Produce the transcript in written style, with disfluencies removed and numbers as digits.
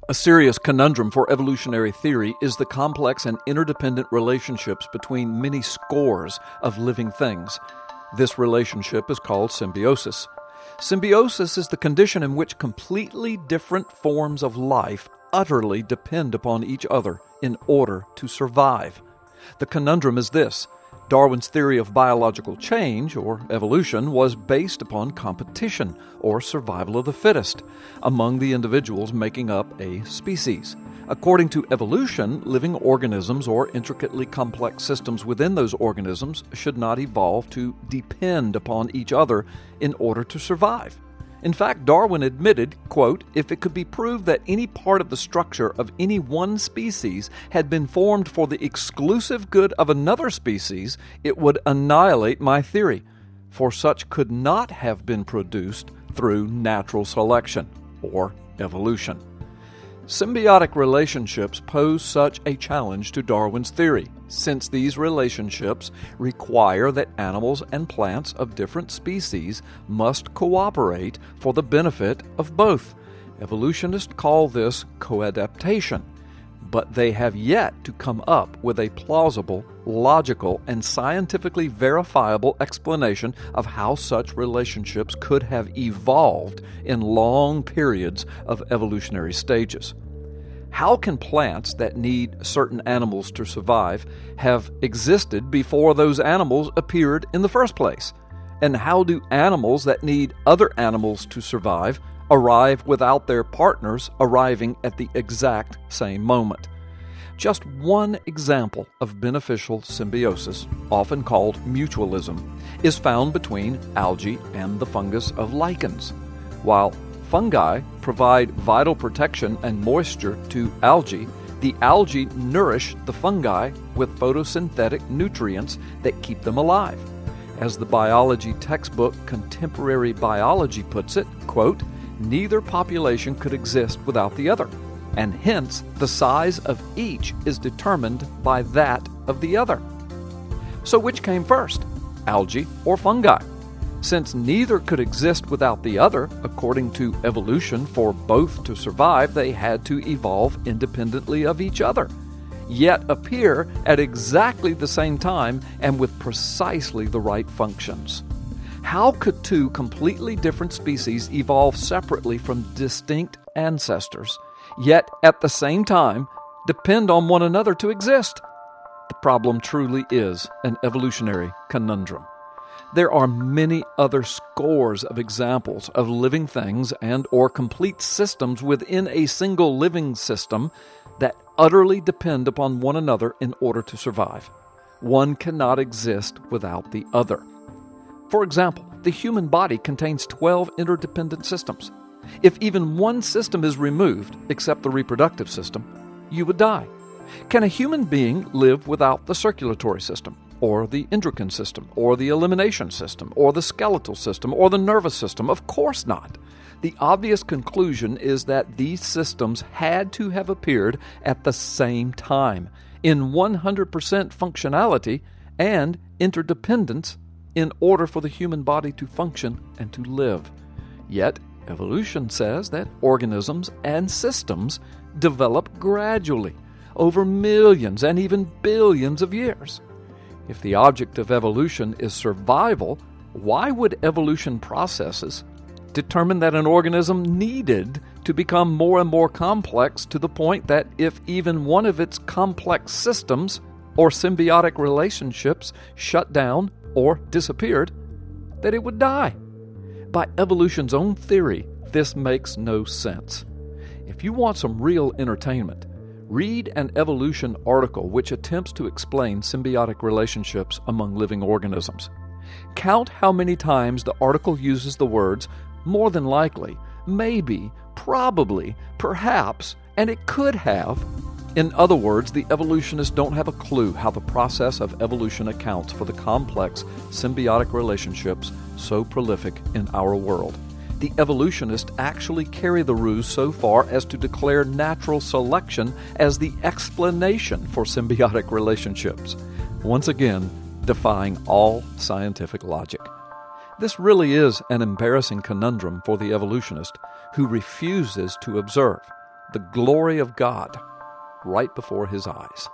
A serious conundrum for evolutionary theory is the complex and interdependent relationships between many scores of living things. This relationship is called symbiosis. Symbiosis is the condition in which completely different forms of life utterly depend upon each other in order to survive. The conundrum is this: Darwin's theory of biological change, or evolution, was based upon competition, or survival of the fittest, among the individuals making up a species. According to evolution, living organisms or intricately complex systems within those organisms should not evolve to depend upon each other in order to survive. In fact, Darwin admitted, quote, if it could be proved that any part of the structure of any one species had been formed for the exclusive good of another species, it would annihilate my theory, for such could not have been produced through natural selection, or evolution. Symbiotic relationships pose such a challenge to Darwin's theory, since these relationships require that animals and plants of different species must cooperate for the benefit of both. Evolutionists call this coadaptation, but they have yet to come up with a plausible, logical, and scientifically verifiable explanation of how such relationships could have evolved in long periods of evolutionary stages. How can plants that need certain animals to survive have existed before those animals appeared in the first place? And how do animals that need other animals to survive arrive without their partners arriving at the exact same moment? Just one example of beneficial symbiosis, often called mutualism, is found between algae and the fungus of lichens. While fungi provide vital protection and moisture to algae, the algae nourish the fungi with photosynthetic nutrients that keep them alive. As the biology textbook Contemporary Biology puts it, quote, neither population could exist without the other, and hence the size of each is determined by that of the other. So which came first, algae or fungi? Since neither could exist without the other, according to evolution, for both to survive, they had to evolve independently of each other, yet appear at exactly the same time and with precisely the right functions. How could two completely different species evolve separately from distinct ancestors, yet at the same time depend on one another to exist? The problem truly is an evolutionary conundrum. There are many other scores of examples of living things and or complete systems within a single living system that utterly depend upon one another in order to survive. One cannot exist without the other. For example, the human body contains 12 interdependent systems. If even one system is removed, except the reproductive system, you would die. Can a human being live without the circulatory system, or the endocrine system, or the elimination system, or the skeletal system, or the nervous system? Of course not. The obvious conclusion is that these systems had to have appeared at the same time, in 100% functionality and interdependence, in order for the human body to function and to live. Yet, evolution says that organisms and systems develop gradually, over millions and even billions of years. If the object of evolution is survival, why would evolution processes determine that an organism needed to become more and more complex to the point that if even one of its complex systems or symbiotic relationships shut down or disappeared, that it would die? By evolution's own theory, this makes no sense. If you want some real entertainment, read an evolution article which attempts to explain symbiotic relationships among living organisms. Count how many times the article uses the words more than likely, maybe, probably, perhaps, and it could have. In other words, the evolutionists don't have a clue how the process of evolution accounts for the complex symbiotic relationships so prolific in our world. The evolutionists actually carry the ruse so far as to declare natural selection as the explanation for symbiotic relationships, once again defying all scientific logic. This really is an embarrassing conundrum for the evolutionist who refuses to observe the glory of God right before his eyes.